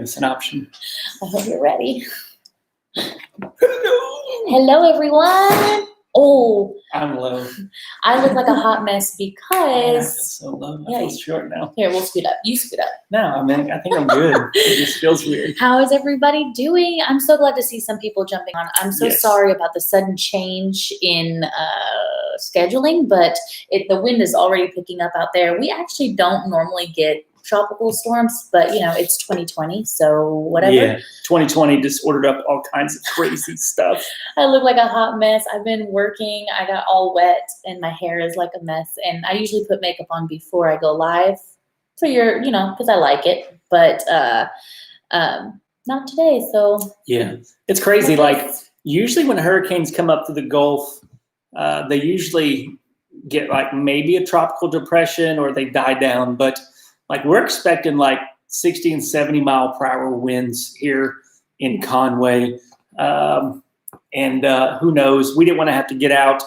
It's an option. I hope you're ready. Hello. Hello, everyone. Oh, I'm low. I look like a hot mess Man, I feel because so low. I Yeah, feel short now. here, we'll scoot up. You scoot up. No, I mean, I think I'm good. It just feels weird. How is everybody doing? I'm so glad to see some people jumping on. I'm so Yes. sorry about the sudden change in scheduling, but the wind is already picking up out there. We actually don't normally get tropical storms, but it's 2020, so whatever. Yeah, 2020 just ordered up all kinds of crazy stuff. I look like a hot mess. I've been working. I got all wet and my hair is like a mess. And I usually put makeup on before I go live for because I like it, but not today. So Yeah, it's crazy. Like usually when hurricanes come up to the Gulf, they usually get like maybe a tropical depression or they die down. But like we're expecting like 60 and 70 mile per hour winds here in Conway. And who knows, we didn't want to have to get out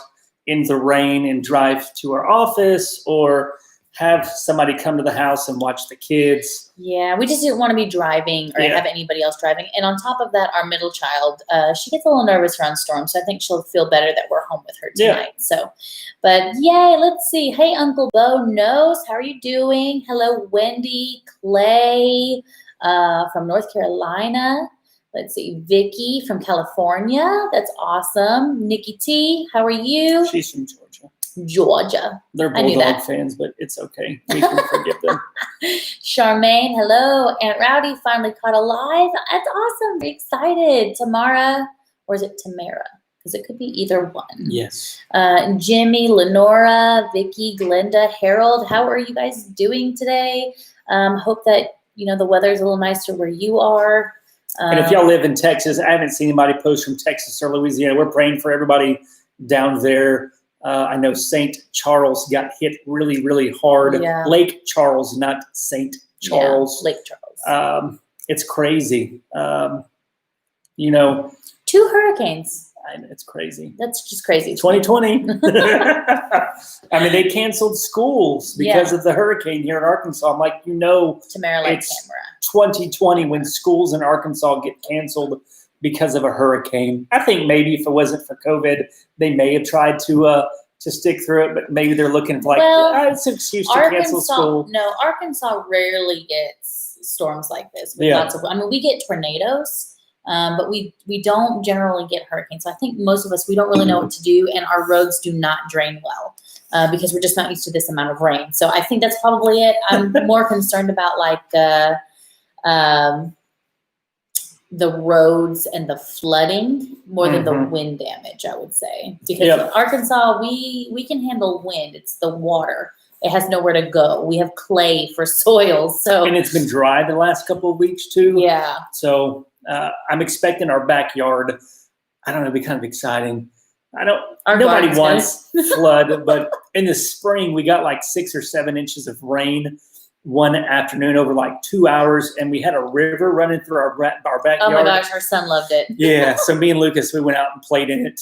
in the rain and drive to our office or have somebody come to the house and watch the kids. Yeah, we just didn't want to be driving or have anybody else driving. And on top of that, our middle child, she gets a little nervous around storms. So I think she'll feel better that we're home with her tonight. Yeah. So, but yay, let's see. Hey, Uncle Bo knows. How are you doing? Hello, Wendy, Clay from North Carolina. Let's see, Vicky from California. That's awesome. Nikki T, how are you? She's from Georgia. They're Bulldog fans, but it's okay. We can forgive them. Charmaine, hello. Aunt Rowdy finally caught alive. That's awesome. Be excited. Tamara, or is it Tamara? Because it could be either one. Yes. Jimmy, Lenora, Vicky, Glenda, Harold, how are you guys doing today? Hope that, the weather is a little nicer where you are. And if y'all live in Texas, I haven't seen anybody post from Texas or Louisiana. We're praying for everybody down there. I know St. Charles got hit really, really hard. Yeah. Lake Charles, not St. Charles. Yeah, Lake Charles. It's crazy. 2 hurricanes. It's crazy. That's just crazy. 2020. I mean, they canceled schools because of the hurricane here in Arkansas. I'm like, Tamara like it's camera. 2020 when schools in Arkansas get canceled because of a hurricane. I think maybe if it wasn't for COVID, they may have tried to stick through it, but maybe they're looking for it's an excuse to cancel school. No, Arkansas rarely gets storms like this. We get tornadoes, but we don't generally get hurricanes. So I think most of us, we don't really know what to do, and our roads do not drain well because we're just not used to this amount of rain. So I think that's probably it. I'm more concerned about the roads and the flooding more than the wind damage, I would say. Because in Arkansas, we can handle wind. It's the water. It has nowhere to go. We have clay for soil. And it's been dry the last couple of weeks too. Yeah. So I'm expecting our backyard, I don't know, it'll be kind of exciting. Nobody wants flood, but in the spring, we got like 6 or 7 inches of rain one afternoon over like 2 hours, and we had a river running through our backyard. Oh my gosh, our son loved it. Yeah, so me and Lucas, we went out and played in it.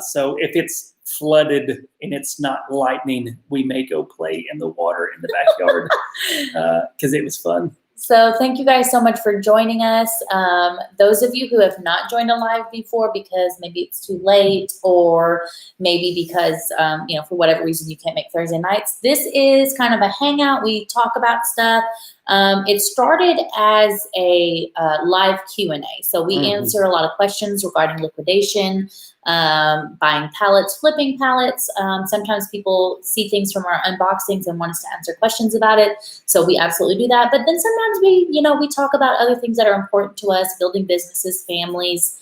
So if it's flooded and it's not lightning, we may go play in the water in the backyard because it was fun. So thank you guys so much for joining us. Those of you who have not joined a live before because maybe it's too late or maybe because, for whatever reason you can't make Thursday nights, this is kind of a hangout. We talk about stuff. It started as a live Q&A. So we answer a lot of questions regarding liquidation, buying pallets, flipping pallets. Sometimes people see things from our unboxings and want us to answer questions about it. So we absolutely do that. But then sometimes we talk about other things that are important to us, building businesses, families,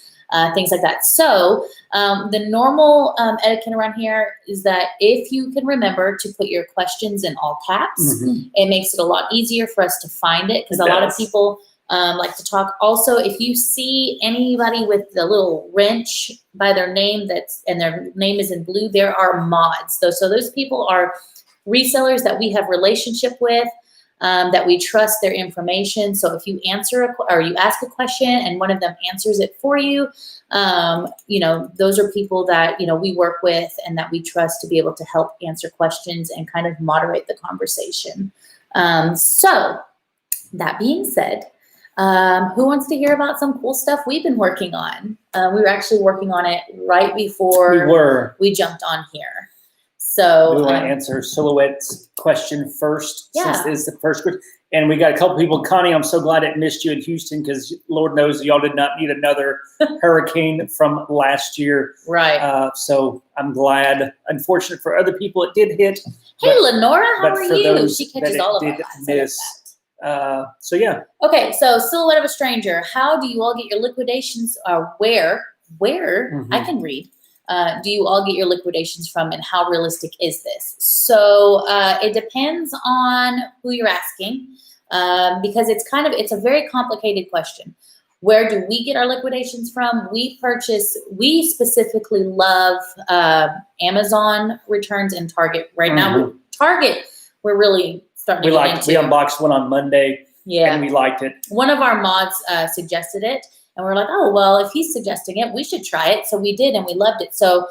things like that. So the normal etiquette around here is that if you can remember to put your questions in all caps, it makes it a lot easier for us to find it because a lot of people like to talk. Also, if you see anybody with the little wrench by their name and their name is in blue, there are mods. So those people are resellers that we have relationship with, that we trust their information. So if you you ask a question and one of them answers it for you, those are people that, we work with and that we trust to be able to help answer questions and kind of moderate the conversation. So that being said, Who wants to hear about some cool stuff we've been working on? We were actually working on it right before we jumped on here. So we want to answer Silhouette's question first, Yeah. since it's the first question. And we got a couple people. Connie, I'm so glad it missed you in Houston, because Lord knows y'all did not need another hurricane from last year. Right. So I'm glad. Unfortunate for other people, it did hit. Hey, Lenora, how but are for you? those She catches that it all of did our lives. miss. So yeah. Okay, so Silhouette of a Stranger. How do you all get your liquidations? Where I can read. Do you all get your liquidations from, and how realistic is this? So it depends on who you're asking, because it's a very complicated question. Where do we get our liquidations from? We specifically love Amazon returns and Target. Right now, Target, we're really starting to get into. We unboxed one on Monday. Yeah. And we liked it. One of our mods suggested it, and we're like, oh, well, if he's suggesting it, we should try it. So we did, and we loved it. So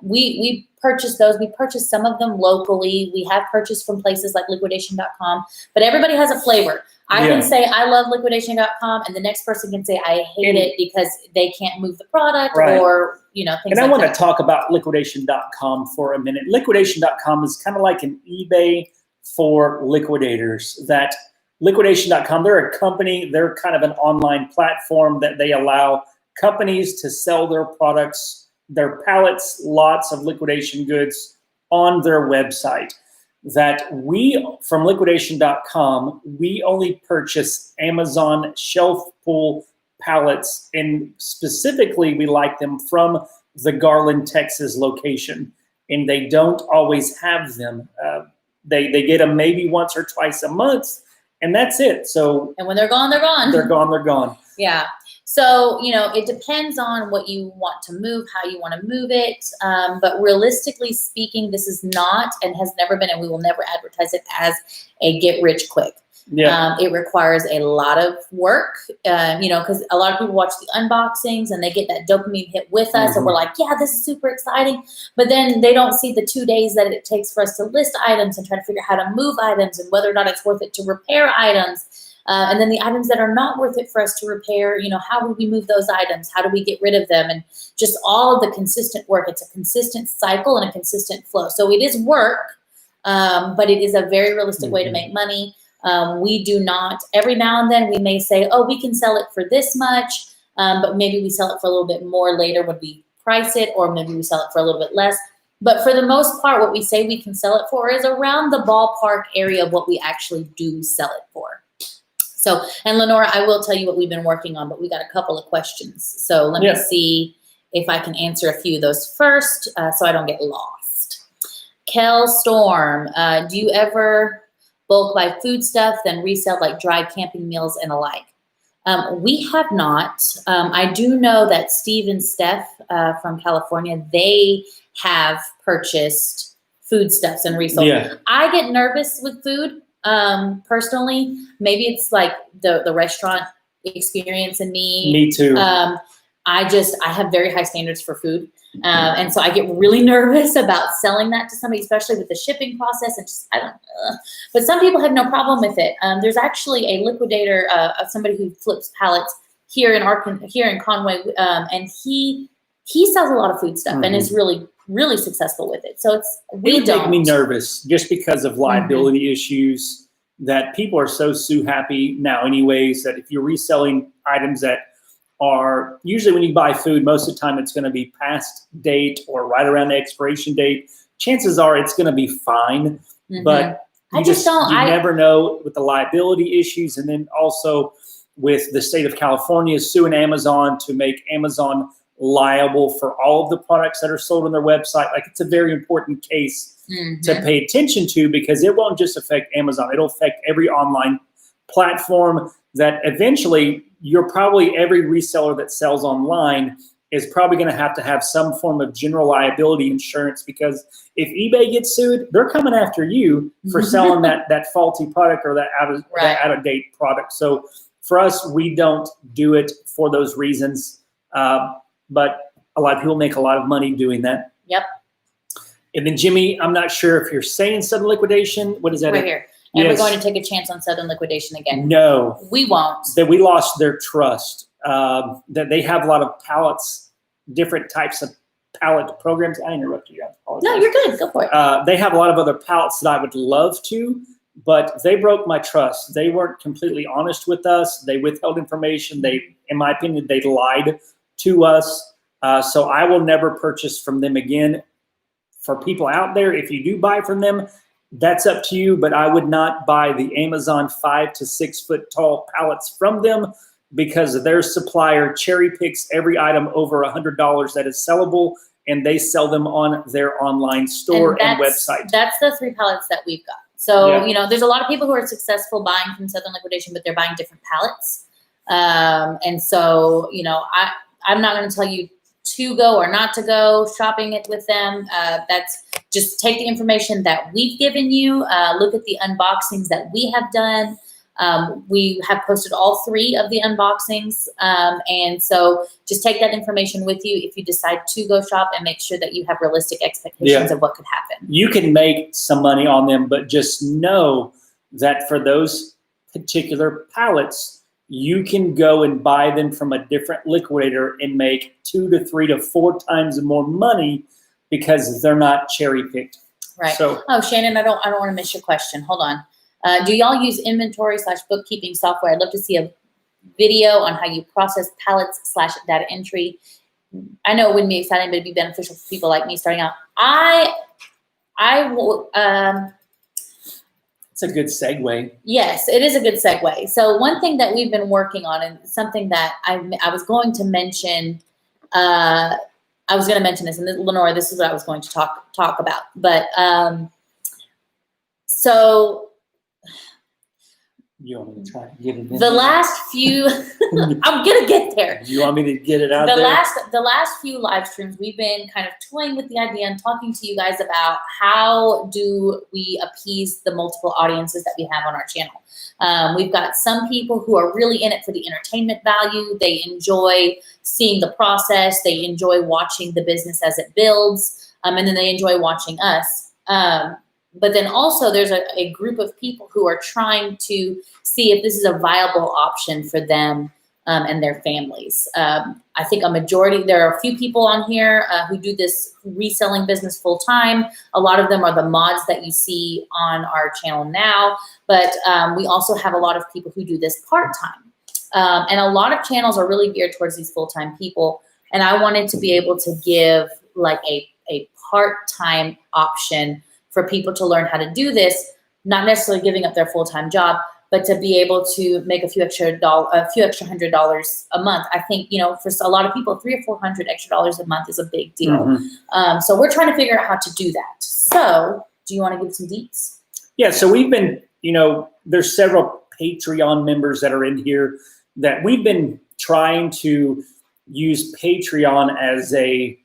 we purchased those. We purchased some of them locally. We have purchased from places like liquidation.com, but everybody has a flavor. I can say I love liquidation.com, and the next person can say I hate it because they can't move the product or, things like that. And I want to talk about liquidation.com for a minute. Liquidation.com is kind of like an eBay for liquidators. That Liquidation.com, they're a company, they're kind of an online platform that they allow companies to sell their products, their pallets, lots of liquidation goods on their website. That we, from Liquidation.com, we only purchase Amazon shelf pull pallets, and specifically we like them from the Garland, Texas location, and they don't always have them. They get them maybe once or twice a month, and that's it. So, and when they're gone, they're gone. They're gone, they're gone. Yeah. So, it depends on what you want to move, how you want to move it. But realistically speaking, this is not and has never been, and we will never advertise it as a get rich quick. Yeah. It requires a lot of work, because a lot of people watch the unboxings and they get that dopamine hit with us, and we're like, yeah, this is super exciting. But then they don't see the 2 days that it takes for us to list items and try to figure out how to move items and whether or not it's worth it to repair items. And then the items that are not worth it for us to repair, how would we move those items? How do we get rid of them? And just all of the consistent work. It's a consistent cycle and a consistent flow. So it is work, but it is a very realistic way to make money. We do not, every now and then we may say, oh, we can sell it for this much, but maybe we sell it for a little bit more later when we price it, or maybe we sell it for a little bit less. But for the most part, what we say we can sell it for is around the ballpark area of what we actually do sell it for. So, and Lenora, I will tell you what we've been working on, but we got a couple of questions. So let me see if I can answer a few of those first, so I don't get lost. Kel Storm, do you ever bulk buy food stuff, then resell like dried camping meals and alike? We have not. I do know that Steve and Steph from California, they have purchased foodstuffs and resold. Yeah. I get nervous with food. Personally, maybe it's like the restaurant experience in me. Me too. I have very high standards for food. And so I get really nervous about selling that to somebody, especially with the shipping process. And but some people have no problem with it. There's actually a liquidator, somebody who flips pallets here in Conway, and he sells a lot of food stuff and is really, really successful with it. So it would make me nervous just because of liability issues, that people are so sue happy now anyways, that if you're reselling items that are usually, when you buy food, most of the time it's going to be past date or right around the expiration date. Chances are it's going to be fine, but you never know with the liability issues. And then also with the state of California suing Amazon to make Amazon liable for all of the products that are sold on their website. Like, it's a very important case to pay attention to, because it won't just affect Amazon. It'll affect every online platform. That eventually every reseller that sells online is probably going to have some form of general liability insurance, because if eBay gets sued, they're coming after you for selling that faulty product or that out of date product. So for us, we don't do it for those reasons. But a lot of people make a lot of money doing that. Yep. And then Jimmy, I'm not sure if you're saying sudden liquidation. What is that? Right here. And Yes. we're going to take a chance on Southern Liquidation again. No, We won't. that we lost their trust. That they have a lot of pallets, different types of pallet programs. I interrupted you. I apologize. No, you're good. Go for it. They have a lot of other pallets that I would love to, but they broke my trust. They weren't completely honest with us. They withheld information. They, in my opinion, they lied to us. So I will never purchase from them again. For people out there, if you do buy from them, that's up to you, but I would not buy the Amazon 5 to 6 foot tall pallets from them because their supplier cherry picks every item over $100 that is sellable, and they sell them on their online store and website. That's the 3 pallets that we've got. So, Yeah. you know, there's a lot of people who are successful buying from Southern Liquidation, but they're buying different pallets. And so, you know, I'm not going to tell you to go or not to go shopping it with them. That's just take the information that we've given you, look at the unboxings that we have done. We have posted all 3 of the unboxings. And so just take that information with you if you decide to go shop, and make sure that you have realistic expectations of what could happen. You can make some money on them, but just know that for those particular pallets, you can go and buy them from a different liquidator and make 2 to 3 to 4 times more money because they're not cherry picked. Right. So, oh, Shannon, I don't want to miss your question. Hold on. Do y'all use inventory/bookkeeping software? I'd love to see a video on how you process pallets/data entry. I know it wouldn't be exciting, but it'd be beneficial for people like me starting out. I will. it's a good segue. Yes, it is a good segue. So one thing that we've been working on, and something that I was going to mention, I was going to mention this, and Lenora, this is what I was going to talk about. But so You want me to try to get it in? the last few, I'm gonna get there. Do you want me to get it out there? The last few live streams, we've been kind of toying with the idea and talking to you guys about how do we appease the multiple audiences that we have on our channel. We've got some people who are really in it for the entertainment value. They enjoy seeing the process. They enjoy watching the business as it builds, and then they enjoy watching us. But then also there's a group of people who are trying to see if this is a viable option for them and their families. I think a majority, there are a few people on here who do this reselling business full time. A lot of them are the mods that you see on our channel now, but we also have a lot of people who do this part time. And a lot of channels are really geared towards these full-time people. And I wanted to be able to give like a part-time option for people to learn how to do this, not necessarily giving up their full-time job, but to be able to make a few extra $100 a month. I think, you know, for a lot of people, $300 or $400 extra dollars a month is a big deal. Mm-hmm. So we're trying to figure out how to do that. So do you want to give some deets? Yeah, so we've been, you know, there's several Patreon members that are in here that we've been trying to use Patreon as a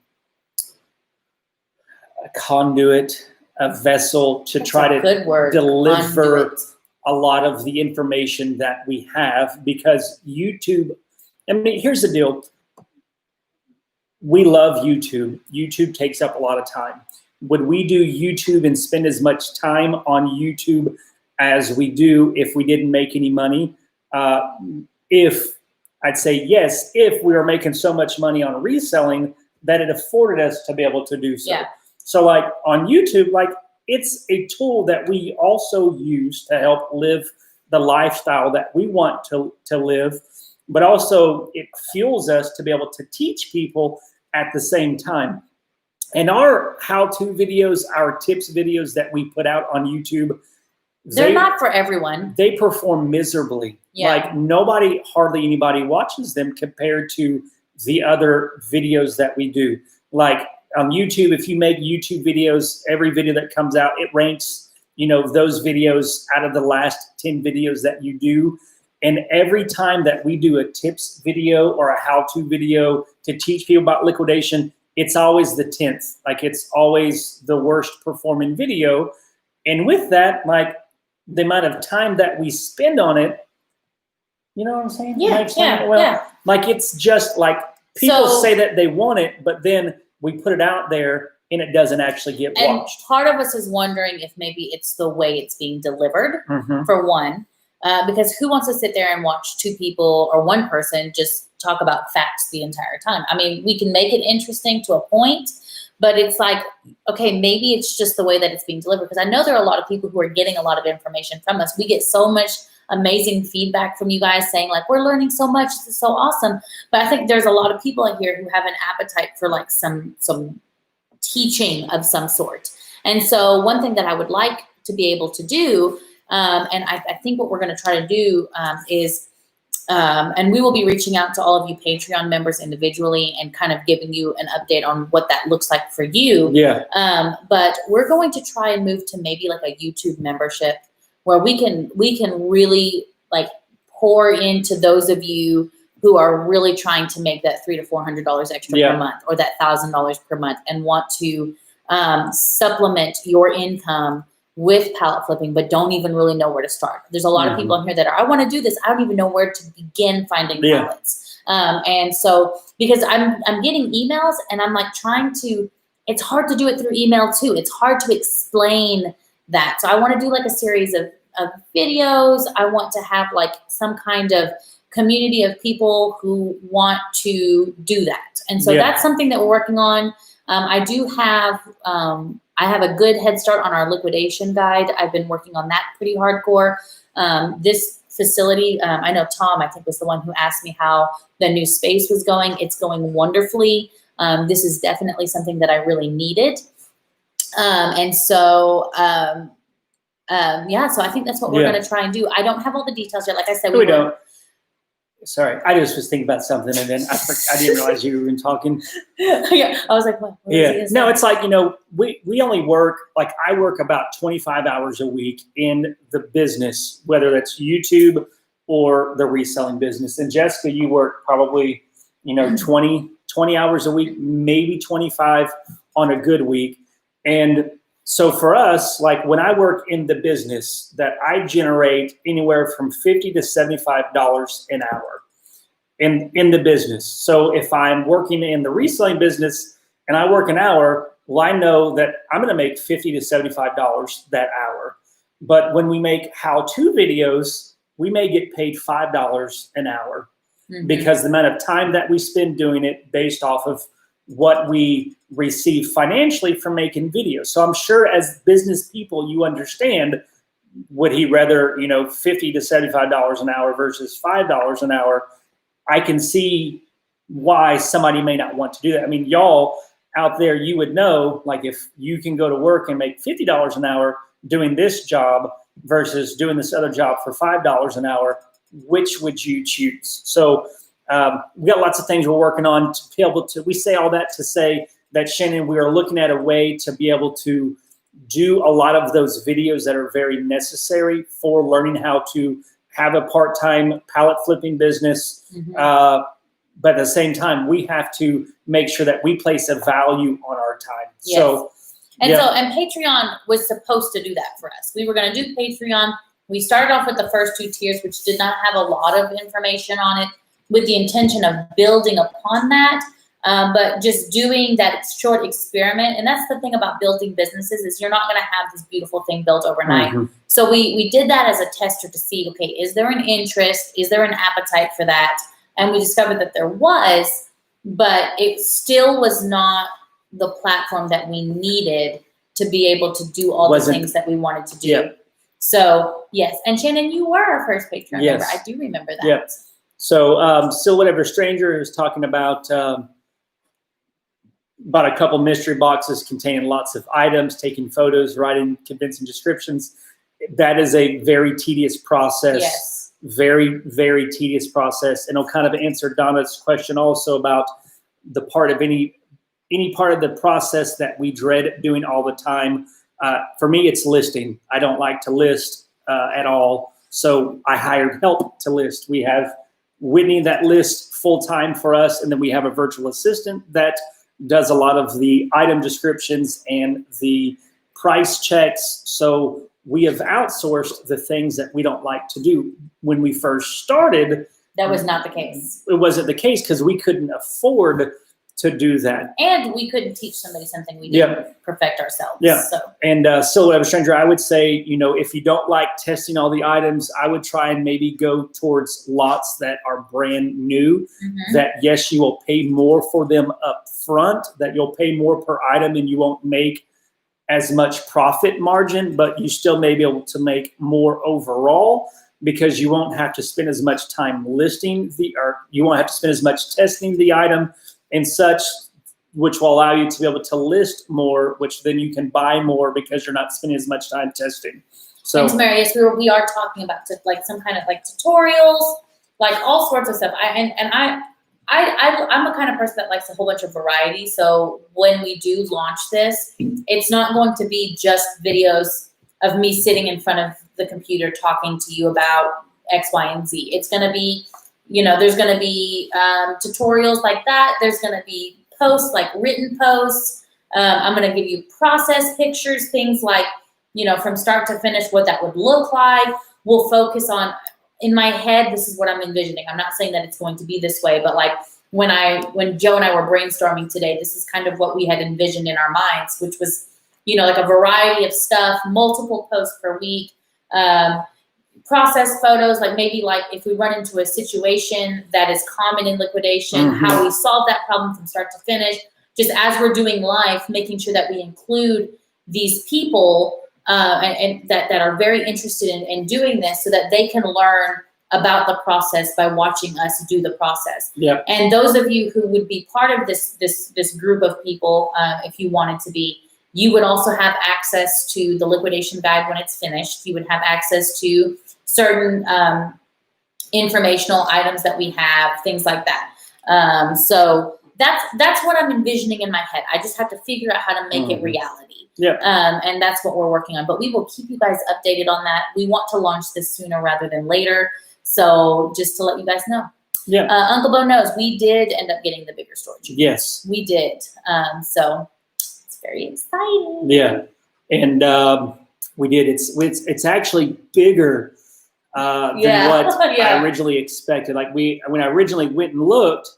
conduit, a vessel to try to deliver a lot of the information that we have, because YouTube, I mean, here's the deal. We love YouTube. YouTube takes up a lot of time. Would we do YouTube and spend as much time on YouTube as we do if we didn't make any money? I'd say yes, if we were making so much money on reselling that it afforded us to be able to do so. Yeah. So like on YouTube, like it's a tool that we also use to help live the lifestyle that we want to live, but also it fuels us to be able to teach people at the same time. And our how-to videos, our tips videos that we put out on YouTube, they're not for everyone. They perform miserably. Yeah. Like hardly anybody watches them compared to the other videos that we do. Like on YouTube, if you make YouTube videos, every video that comes out, it ranks, you know, those videos out of the last 10 videos that you do. And every time that we do a tips video or a how-to video to teach people about liquidation, it's always the 10th. Like it's always the worst performing video. And with that, like the amount of time that we spend on it, you know what I'm saying? Yeah, yeah. Like it's just like people say that they want it, but then we put it out there and it doesn't actually get And watched. part of us is wondering if maybe it's the way it's being delivered, Mhm. for one, because who wants to sit there and watch two people or one person just talk about facts the entire time? I mean, we can make it interesting to a point, but it's like, okay, maybe it's just the way that it's being delivered. Because I know there are a lot of people who are getting a lot of information from us. We get so much amazing feedback from you guys saying like, we're learning so much. This is so awesome. But I think there's a lot of people in here who have an appetite for like some teaching of some sort. And so one thing that I would like to be able to do, and I think what we're going to try to do is, and we will be reaching out to all of you Patreon members individually and kind of giving you an update on what that looks like for you. Yeah. But we're going to try and move to maybe like a YouTube membership where we can really like pour into those of you who are really trying to make that $300 to $400 extra per month, or that $1,000 per month, and want to supplement your income with pallet flipping, but don't even really know where to start. There's a lot of people in here that are, I want to do this. I don't even know where to begin finding pallets. And so, because I'm getting emails and I'm like trying to, it's hard to do it through email too. It's hard to explain that. So I want to do like a series of videos. I want to have like some kind of community of people who want to do that. And so that's something that we're working on. I do have, I have a good head start on our liquidation guide. I've been working on that pretty hardcore. This facility, I know Tom, I think, was the one who asked me how the new space was going. It's going wonderfully. This is definitely something that I really needed. And so, yeah, so I think that's what we're going to try and do. I don't have all the details yet. Like I said, we don't. Sorry, I just was thinking about something, and then I didn't realize you were even talking. Yeah, I was like, what? No, it's like, we only work, like I work about 25 hours a week in the business, whether that's YouTube or the reselling business. And Jessica, you work probably, 20 hours a week, maybe 25 on a good week. And so for us, like when I work in the business, that I generate anywhere from $50 to $75 an hour in the business. So if I'm working in the reselling business and I work an hour, well, I know that I'm going to make $50 to $75 that hour. But when we make how-to videos, we may get paid $5 an hour because the amount of time that we spend doing it based off of what we receive financially from making videos. So I'm sure as business people, you understand, would he rather, $50 to $75 an hour versus $5 an hour? I can see why somebody may not want to do that. I mean, y'all out there, you would know, like if you can go to work and make $50 an hour doing this job versus doing this other job for $5 an hour, which would you choose? So we got lots of things we're working on to be able to, we say all that to say that, Shannon, we are looking at a way to be able to do a lot of those videos that are very necessary for learning how to have a part-time pallet flipping business. But at the same time, we have to make sure that we place a value on our time. Yes. So, and Patreon was supposed to do that for us. We were going to do Patreon. We started off with the first 2 tiers, which did not have a lot of information on it, with the intention of building upon that. But just doing that short experiment. And that's the thing about building businesses, is you're not going to have this beautiful thing built overnight. So we did that as a tester to see, okay, is there an interest? Is there an appetite for that? And we discovered that there was, but it still was not the platform that we needed to be able to do all the things that we wanted to do. So, yes. And Shannon, you were our first Patreon member. I do remember that. So, Still Whatever Stranger is talking about a couple mystery boxes containing lots of items, taking photos, writing convincing descriptions. That is a very tedious process. Yes. Very, very tedious process. And it'll kind of answer Donna's question also about the part of any part of the process that we dread doing all the time. For me, it's listing. I don't like to list at all. So I hired help to list. We have Whitney that lists full-time for us, and then we have a virtual assistant that does a lot of the item descriptions and the price checks. So we have outsourced the things that we don't like to do. When we first started, that was not the case. It wasn't the case because we couldn't afford to do that. And we couldn't teach somebody something we didn't perfect ourselves. Yeah. So. And Silhouette of a Stranger, I would say, if you don't like testing all the items, I would try and maybe go towards lots that are brand new, that yes, you will pay more for them up front, that you'll pay more per item and you won't make as much profit margin, but you still may be able to make more overall because you won't have to spend as much time listing or you won't have to spend as much testing the item and such, which will allow you to be able to list more, which then you can buy more because you're not spending as much time testing. So, and Tamara, yes, we are talking about like some kind of like tutorials, like all sorts of stuff. I'm a kind of person that likes a whole bunch of variety. So when we do launch this, it's not going to be just videos of me sitting in front of the computer talking to you about X, Y, and Z. It's going to be, there's going to be tutorials like that. There's going to be posts, like written posts. I'm going to give you process pictures, things like, from start to finish, what that would look like. We'll focus on, in my head, this is what I'm envisioning. I'm not saying that it's going to be this way, but like when Joe and I were brainstorming today, this is kind of what we had envisioned in our minds, which was, like a variety of stuff, multiple posts per week, process photos, like maybe like if we run into a situation that is common in liquidation, how we solve that problem from start to finish, just as we're doing life, making sure that we include these people and that are very interested in doing this so that they can learn about the process by watching us do the process. Yep. And those of you who would be part of this group of people, if you wanted to be, you would also have access to the liquidation guide when it's finished. You would have access to certain informational items that we have, things like that. So that's what I'm envisioning in my head. I just have to figure out how to make it reality. Yep. And that's what we're working on. But we will keep you guys updated on that. We want to launch this sooner rather than later. So just to let you guys know. Yeah. Uncle Bo knows we did end up getting the bigger storage unit. Yes. We did. So it's very exciting. Yeah. And we did. It's actually bigger than what I originally expected. Like when I originally went and looked,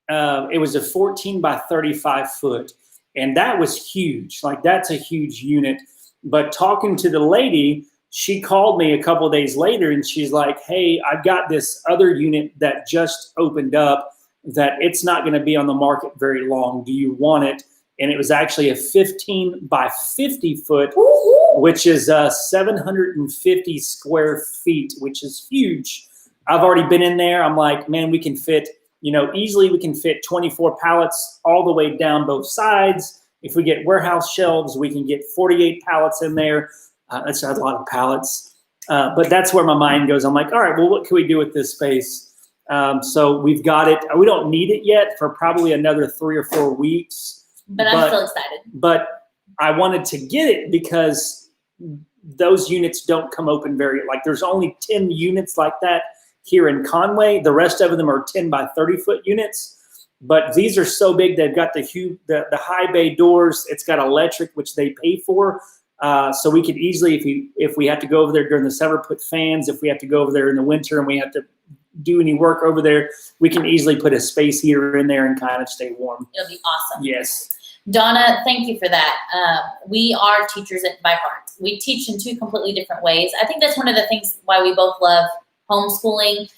it was a 14 by 35 foot. And that was huge. Like that's a huge unit. But talking to the lady, she called me a couple of days later and she's like, hey, I've got this other unit that just opened up that it's not going to be on the market very long. Do you want it? And it was actually a 15 by 50 foot, which is 750 square feet, which is huge. I've already been in there. I'm like, man, we can fit, easily we can fit 24 pallets all the way down both sides. If we get warehouse shelves, we can get 48 pallets in there. That's a lot of pallets. But that's where my mind goes. I'm like, all right, well, what can we do with this space? So we've got it. We don't need it yet for probably another 3 or 4 weeks. But I'm still excited. But I wanted to get it because those units don't come open there's only 10 units like that here in Conway. The rest of them are 10 by 30 foot units. But these are so big, they've got the high bay doors. It's got electric, which they pay for. So we could easily, if we have to go over there during the summer, put fans. If we have to go over there in the winter and we have to do any work over there, we can easily put a space heater in there and kind of stay warm. It'll be awesome. Yes. Donna, thank you for that. We are teachers by heart. We teach in 2 completely different ways. I think that's one of the things why we both love homeschooling.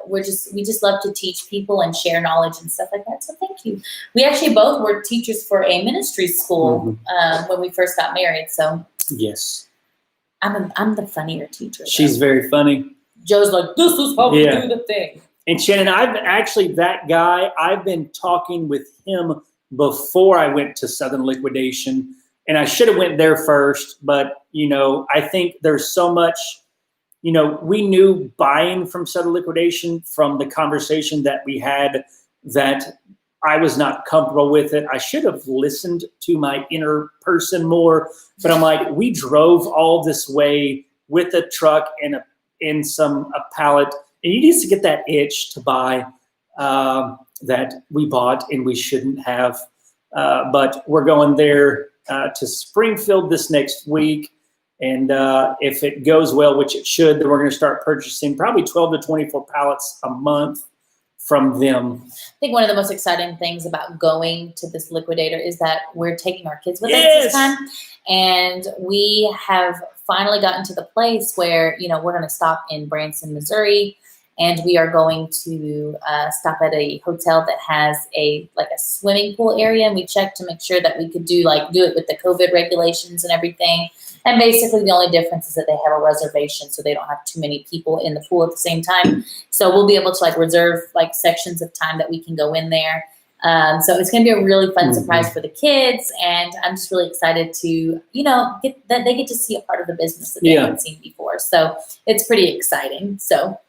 We just love to teach people and share knowledge and stuff like that. So thank you. We actually both were teachers for a ministry school when we first got married. So yes, I'm the funnier teacher. She's very funny. Joe's like, this is how we do the thing. And Shannon, I've been talking with him before I went to Southern Liquidation, and I should have went there first. But I think there's so much. We knew buying from Southern Liquidation from the conversation that we had that I was not comfortable with it. I should have listened to my inner person more, but I'm like, we drove all this way with a truck and a pallet, and you need to get that itch to buy that we bought and we shouldn't have. But we're going there to Springfield this next week. And if it goes well, which it should, then we're going to start purchasing probably 12 to 24 pallets a month from them. I think one of the most exciting things about going to this liquidator is that we're taking our kids with us Yes. this time. And we have finally gotten to the place where, you know, we're going to stop in Branson, Missouri, and we are going to stop at a hotel that has a swimming pool area. And we checked to make sure that we could do it with the COVID regulations and everything. And basically the only difference is that they have a reservation, so they don't have too many people in the pool at the same time. So we'll be able to reserve sections of time that we can go in there. So it's going to be a really fun surprise for the kids, and I'm just really excited to, you know, get to see a part of the business that they haven't seen before. So it's pretty exciting. So,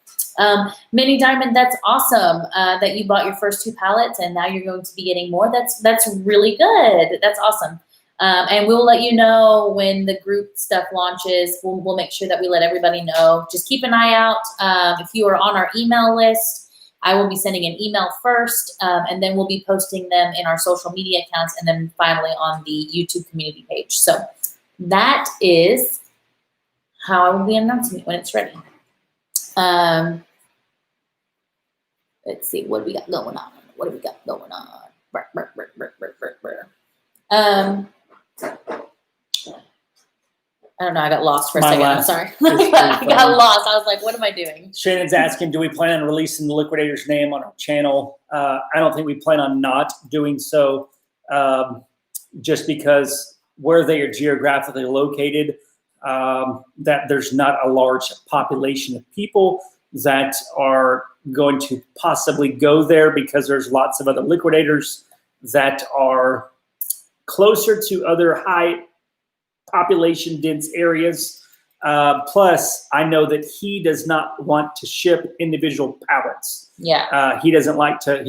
Minnie Diamond, that's awesome that you bought your first 2 pallets, and now you're going to be getting more. That's really good. That's awesome. And we'll let you know when the group stuff launches. We'll make sure that we let everybody know. Just keep an eye out. If you are on our email list, I will be sending an email first, and then we'll be posting them in our social media accounts, and then finally on the YouTube community page. So that is how I will be announcing it when it's ready. Let's see, what do we got going on? What do we got going on? I don't know. I got lost for a second. I'm sorry. I got lost. I was like, what am I doing? Shannon's asking, do we plan on releasing the liquidator's name on our channel? I don't think we plan on not doing so, just because where they are geographically located, that there's not a large population of people that are going to possibly go there, because there's lots of other liquidators that are closer to other high population dense areas. Plus, I know that he does not want to ship individual pallets. Yeah. He doesn't like to,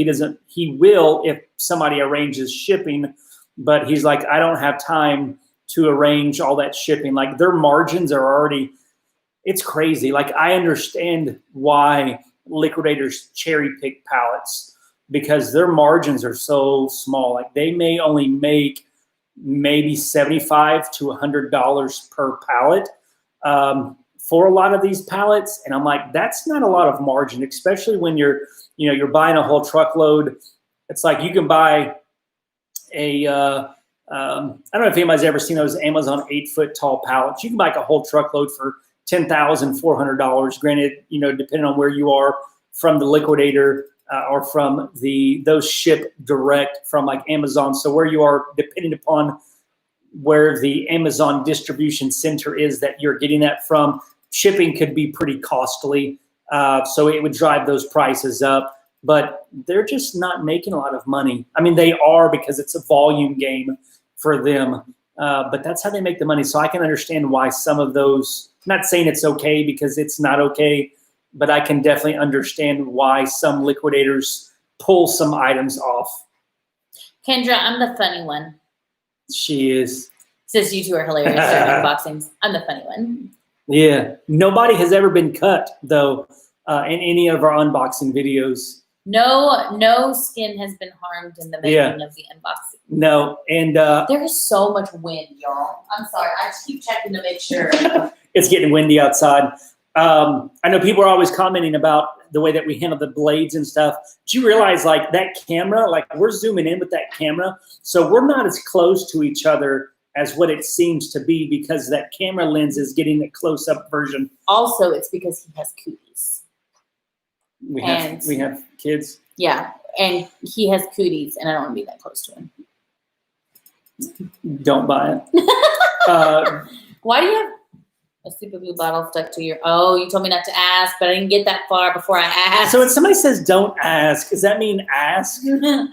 he will if somebody arranges shipping, but he's like, I don't have time to arrange all that shipping. Like, their margins are already, it's crazy. Like, I understand why liquidators cherry pick pallets, because their margins are so small. Like, they may only make maybe $75 to $100 per pallet for a lot of these pallets. And I'm like, that's not a lot of margin, especially when you're buying a whole truckload. It's like you can buy a, I don't know if anybody's ever seen those Amazon 8-foot tall pallets. You can buy a whole truckload for $10,400. Granted, depending on where you are from the liquidator, or from those ship direct from like Amazon. So where you are, depending upon where the Amazon distribution center is that you're getting that from, shipping could be pretty costly. So it would drive those prices up, but they're just not making a lot of money. I mean, they are, because it's a volume game for them, but that's how they make the money. So I can understand why some of those, I'm not saying it's okay, because it's not okay, but I can definitely understand why some liquidators pull some items off. Kendra, I'm the funny one. She is. Says you two are hilarious during unboxings. I'm the funny one. Yeah. Nobody has ever been cut, though, in any of our unboxing videos. No skin has been harmed in the making of the unboxing. No. And there is so much wind, y'all. I'm sorry. I just keep checking to make sure. It's getting windy outside. I know people are always commenting about the way that we handle the blades and stuff. Do you realize, like, that camera, like, we're zooming in with that camera, so we're not as close to each other as what it seems to be, because that camera lens is getting a close-up version. Also, it's because he has cooties. We have kids. Yeah, and he has cooties, and I don't want to be that close to him. Don't buy it. Why do you have a super glue bottle stuck to your? Oh, you told me not to ask, but I didn't get that far before I asked. So when somebody says "don't ask," does that mean ask? I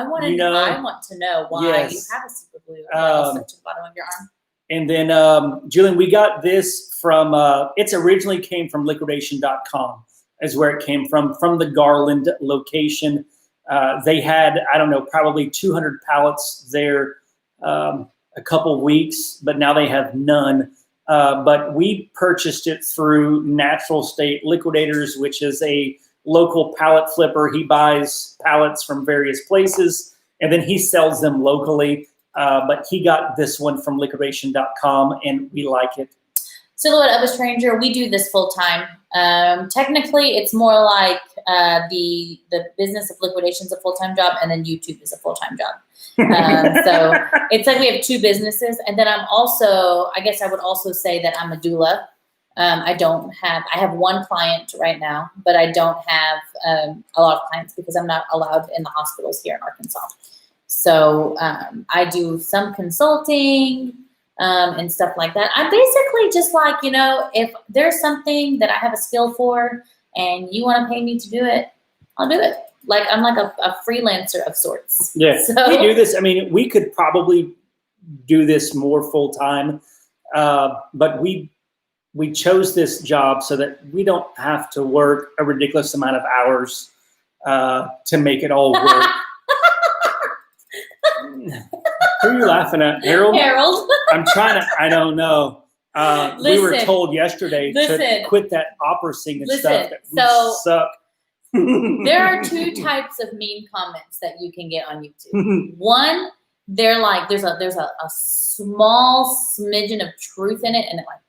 want to know why you have a super glue stuck to the bottom of your arm. And then, Julian, we got this from. It's originally came from Liquidation.com, is where it came from the Garland location. They had, I don't know, probably 200 pallets there a couple weeks, but now they have none. But we purchased it through Natural State Liquidators, which is a local pallet flipper. He buys pallets from various places, and then he sells them locally. But he got this one from Liquidation.com, and we like it. Silhouette of a Stranger, we do this full time. Technically, it's more like the business of liquidation is a full-time job, and then YouTube is a full-time job. So it's like we have two businesses, and then I'm also, I guess I would also say that I'm a doula. I have one client right now, but I don't have a lot of clients because I'm not allowed in the hospitals here in Arkansas. So I do some consulting and stuff like that. I basically just like, if there's something that I have a skill for and you want to pay me to do it, I'll do it. Like I'm like a freelancer of sorts. Yeah, so, we do this. I mean, we could probably do this more full time, but we chose this job so that we don't have to work a ridiculous amount of hours to make it all work. Who are you laughing at, Harold? Harold. I don't know. We were told yesterday to quit that opera singing stuff. That we suck. There are two types of mean comments that you can get on YouTube. One, they're like, there's a small smidgen of truth in it, and it like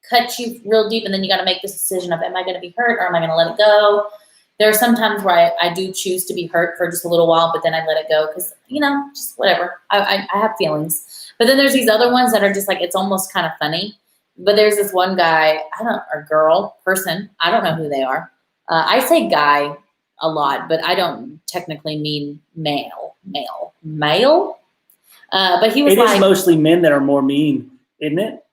cuts you real deep, and then you got to make this decision of, am I going to be hurt or am I going to let it go? There are some times where I do choose to be hurt for just a little while, but then I let it go because, just whatever. I have feelings. But then there's these other ones that are just like, it's almost kind of funny. But there's this one guy, or girl, person, I don't know who they are. I say guy a lot, but I don't technically mean male. But he was It is mostly men that are more mean, isn't it?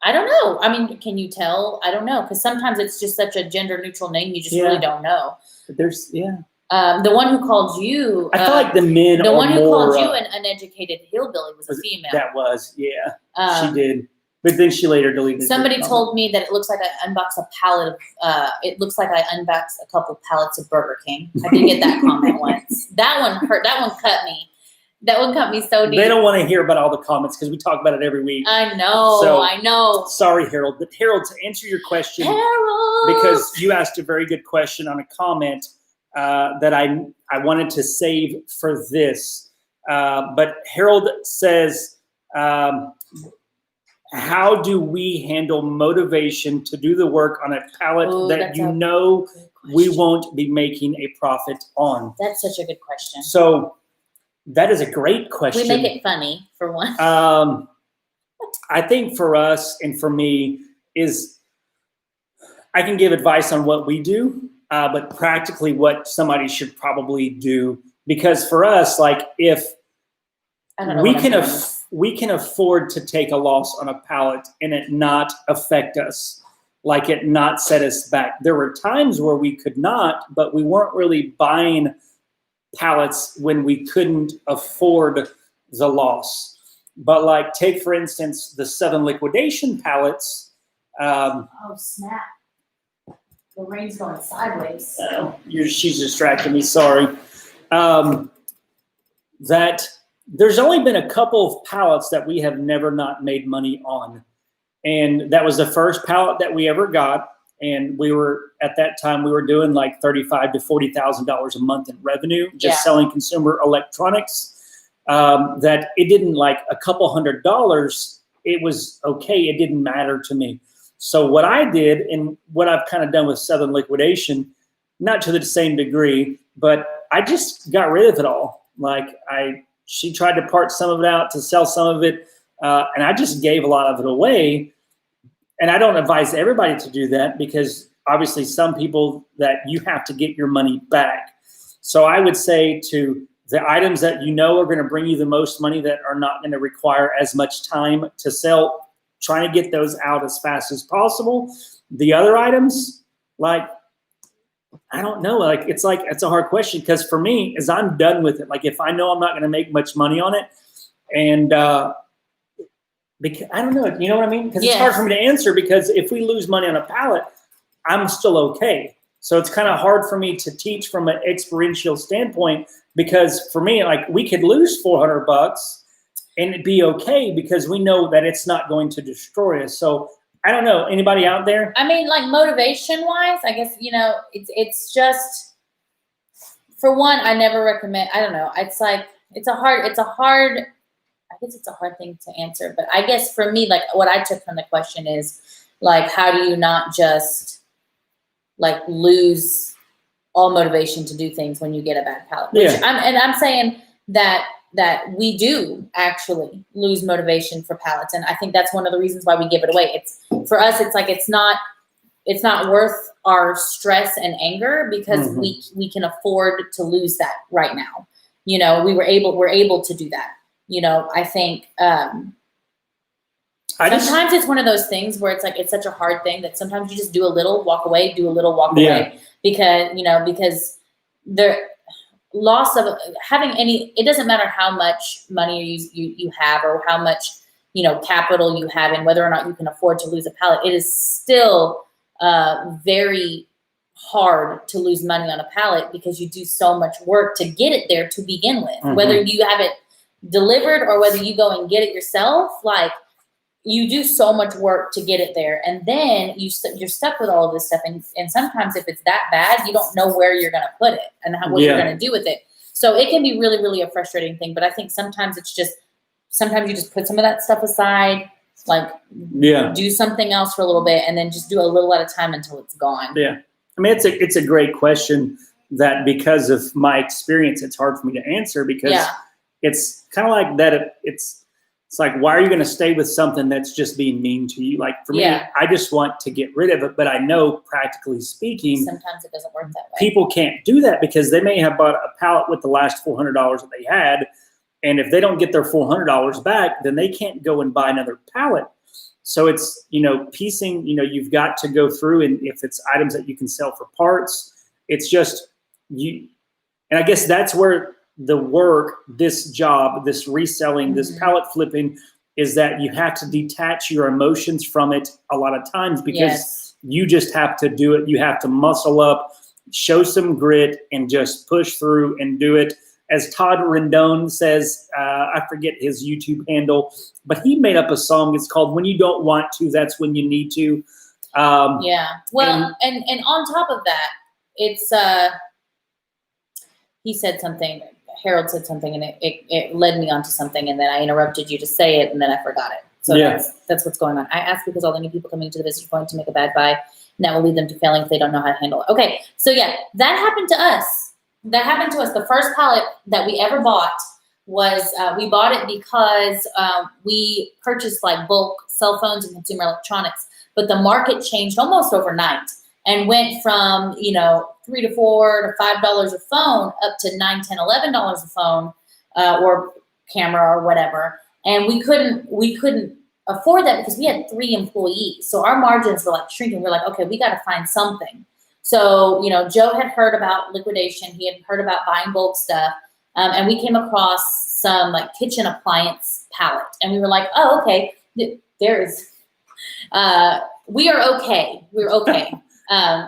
I don't know. I mean, can you tell? I don't know. Because sometimes it's just such a gender neutral name. You just really don't know. There's, the one who called you. I feel like the men The are one who more, called you an uneducated hillbilly was a female. That was, she did. But then she later deleted it. Somebody told me that it looks like I unboxed a pallet of, it looks like I unboxed a couple pallets of Burger King. I did get that comment once. That one hurt. That one cut me. That one cut me so deep. They don't want to hear about all the comments because we talk about it every week. I know. Sorry, Harold. But Harold, to answer your question, because you asked a very good question on a comment that I wanted to save for this. But Harold says, how do we handle motivation to do the work on a pallet that we won't be making a profit on? That's such a good question. So that is a great question. We make it funny, for one. I think for us and for me is I can give advice on what we do, but practically what somebody should probably do. Because for us, like if we can afford to take a loss on a pallet and it not affect us, like it not set us back. There were times where we could not, but we weren't really buying pallets when we couldn't afford the loss. But like take for instance the 7 liquidation pallets. Oh snap! The rain's going sideways. She's distracting me. Sorry. That there's only been a couple of pallets that we have never not made money on, and that was the first pallet that we ever got. And we were at that time we were doing like $35,000 to $40,000 a month in revenue, just selling consumer electronics. That it didn't like a couple $100. It was okay. It didn't matter to me. So what I did and what I've kind of done with 7 liquidation, not to the same degree, but I just got rid of it all. Like she tried to part some of it out to sell some of it, and I just gave a lot of it away. And I don't advise everybody to do that because obviously some people that you have to get your money back. So I would say to the items that you know are going to bring you the most money that are not going to require as much time to sell, trying to get those out as fast as possible. The other items, like, I don't know. Like, it's a hard question because for me, is I'm done with it. Like if I know I'm not going to make much money on it and, because I don't know, you know what I mean? Because it's hard for me to answer because if we lose money on a pallet, I'm still okay. So it's kind of hard for me to teach from an experiential standpoint because for me, like we could lose $400 and it'd be okay because we know that it's not going to destroy us. So I don't know. Anybody out there? I mean, like motivation wise, I guess, it's just, for one, I never recommend, I don't know. It's like, it's a hard, I guess it's a hard thing to answer, but I guess for me, like what I took from the question is like, how do you not just like lose all motivation to do things when you get a bad palate? Which I'm saying that we do actually lose motivation for palettes. And I think that's one of the reasons why we give it away. It's for us, it's like, it's not worth our stress and anger because we can afford to lose that right now. You know, we're able to do that. You know, I think sometimes it's one of those things where it's like, it's such a hard thing that sometimes you just do a little, walk away, away because the loss of having it doesn't matter how much money you have or how much, you know, capital you have and whether or not you can afford to lose a pallet. It is still very hard to lose money on a pallet because you do so much work to get it there to begin with, whether you have it delivered or whether you go and get it yourself. Like, you do so much work to get it there, and then you're stuck with all of this stuff. And sometimes if it's that bad, you don't know where you're going to put it and what you're going to do with it. So it can be really, really a frustrating thing. But I think sometimes you just put some of that stuff aside, like do something else for a little bit, and then just do a little at a time until it's gone. Yeah. I mean, it's a great question that because of my experience, it's hard for me to answer because it's kind of like that. It's like, why are you going to stay with something that's just being mean to you? Like for me, I just want to get rid of it. But I know practically speaking, sometimes it doesn't work that way. People can't do that because they may have bought a pallet with the last $400 that they had. And if they don't get their $400 back, then they can't go and buy another pallet. So it's, you know, piecing, you know, you've got to go through, and if it's items that you can sell for parts, it's just you. And I guess that's where the work, this job, this reselling, this pallet flipping, is that you have to detach your emotions from it a lot of times because you just have to do it. You have to muscle up, show some grit, and just push through and do it. As Todd Rendon says, I forget his YouTube handle, but he made up a song. It's called "When You Don't Want To, That's When You Need To." Well, and on top of that, it's he said something. Harold said something, and it led me onto something, and then I interrupted you to say it, and then I forgot it. So that's what's going on. I ask because all the new people coming to the business are going to make a bad buy, and that will lead them to failing if they don't know how to handle it. Okay, so that happened to us. The first pallet that we ever bought was we bought it because we purchased like bulk cell phones and consumer electronics, but the market changed almost overnight and went from, you know, $3 to $4 to $5 a phone up to $9, $10, $11 a phone or camera or whatever. And we couldn't afford that because we had 3 employees. So our margins were like shrinking. We're like, okay, we got to find something. So, you know, Joe had heard about liquidation. He had heard about buying bulk stuff. And we came across some like kitchen appliance pallet. And we were like, oh, okay, there is, we are okay. We're okay.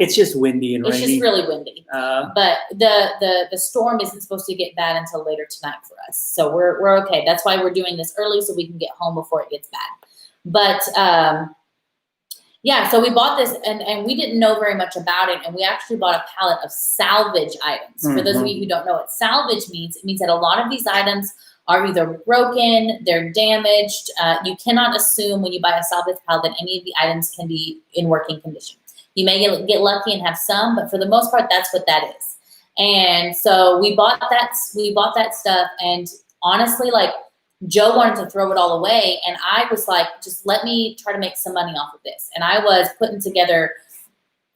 It's just windy and rainy. It's just really windy. But the storm isn't supposed to get bad until later tonight for us. So we're okay. That's why we're doing this early so we can get home before it gets bad. But so we bought this and we didn't know very much about it. And we actually bought a pallet of salvage items. For those of you who don't know what salvage means, it means that a lot of these items are either broken, they're damaged. You cannot assume when you buy a salvage pallet that any of the items can be in working condition. You may get lucky and have some, but for the most part, that's what that is. And so we bought that stuff, and honestly, like, Joe wanted to throw it all away, and I was like, just let me try to make some money off of this. And I was putting together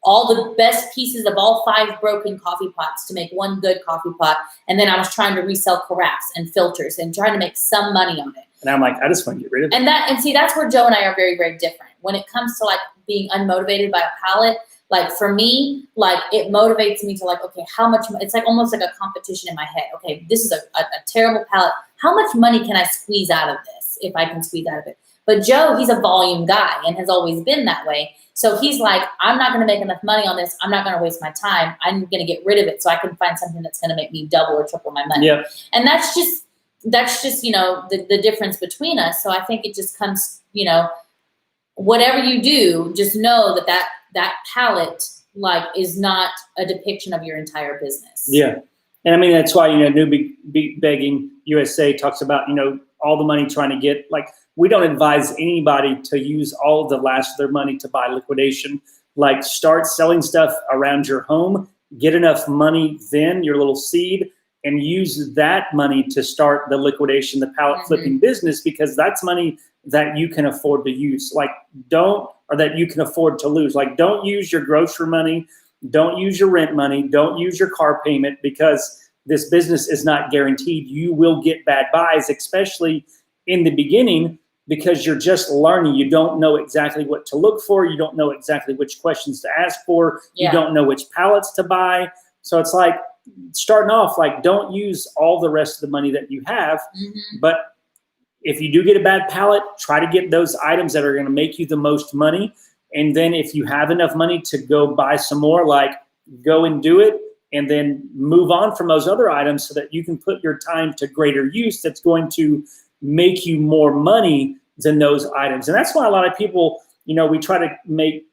all the best pieces of all 5 broken coffee pots to make one good coffee pot, and then I was trying to resell carafes and filters and trying to make some money on it. And I'm like, I just want to get rid of it. And see, that's where Joe and I are very, very different. When it comes to like being unmotivated by a pallet, like for me, like it motivates me to like, okay, how much, it's like almost like a competition in my head. Okay, this is a terrible pallet. How much money can I squeeze out of this if I can squeeze out of it? But Joe, he's a volume guy and has always been that way. So he's like, I'm not going to make enough money on this. I'm not going to waste my time. I'm going to get rid of it so I can find something that's going to make me double or triple my money. Yep. And that's just, you know, the difference between us. So I think it just comes, you know, whatever you do, just know that palette like is not a depiction of your entire business. Yeah. And I mean, that's why, you know, New Begging USA talks about, you know, all the money trying to get, like, we don't advise anybody to use all of the last of their money to buy liquidation. Like, start selling stuff around your home, get enough money, then your little seed, and use that money to start the liquidation, the pallet flipping business, because that's money that you can afford to use. Like, or that you can afford to lose. Like, don't use your grocery money, don't use your rent money, don't use your car payment, because this business is not guaranteed. You will get bad buys, especially in the beginning, because you're just learning. You don't know exactly what to look for. You don't know exactly which questions to ask for. You don't know which pallets to buy. So it's like, starting off, like, don't use all the rest of the money that you have. But if you do get a bad pallet, try to get those items that are going to make you the most money. And then if you have enough money to go buy some more, like, go and do it, and then move on from those other items so that you can put your time to greater use that's going to make you more money than those items. And that's why a lot of people, we try to make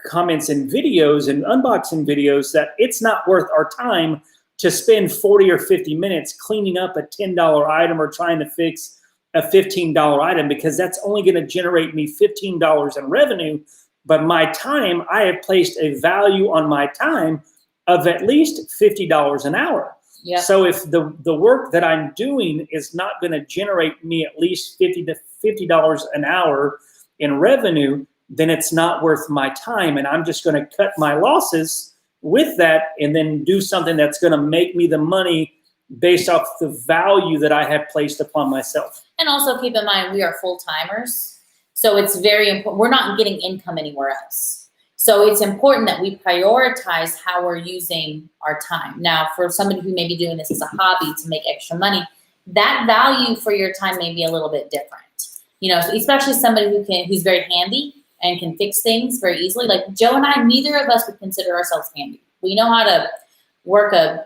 comments in videos and unboxing videos that it's not worth our time to spend 40 or 50 minutes cleaning up a $10 item or trying to fix a $15 item, because that's only going to generate me $15 in revenue. But my time, I have placed a value on my time of at least $50 an hour. So if the work that I'm doing is not going to generate me at least $50 an hour in revenue, then it's not worth my time. And I'm just going to cut my losses with that and then do something that's going to make me the money based off the value that I have placed upon myself. And also keep in mind, we are full-timers. So it's very important. We're not getting income anywhere else. So it's important that we prioritize how we're using our time. Now, for somebody who may be doing this as a hobby to make extra money, that value for your time may be a little bit different. Especially somebody who's very handy and can fix things very easily. Like Joe and I, neither of us would consider ourselves handy. We know how to work a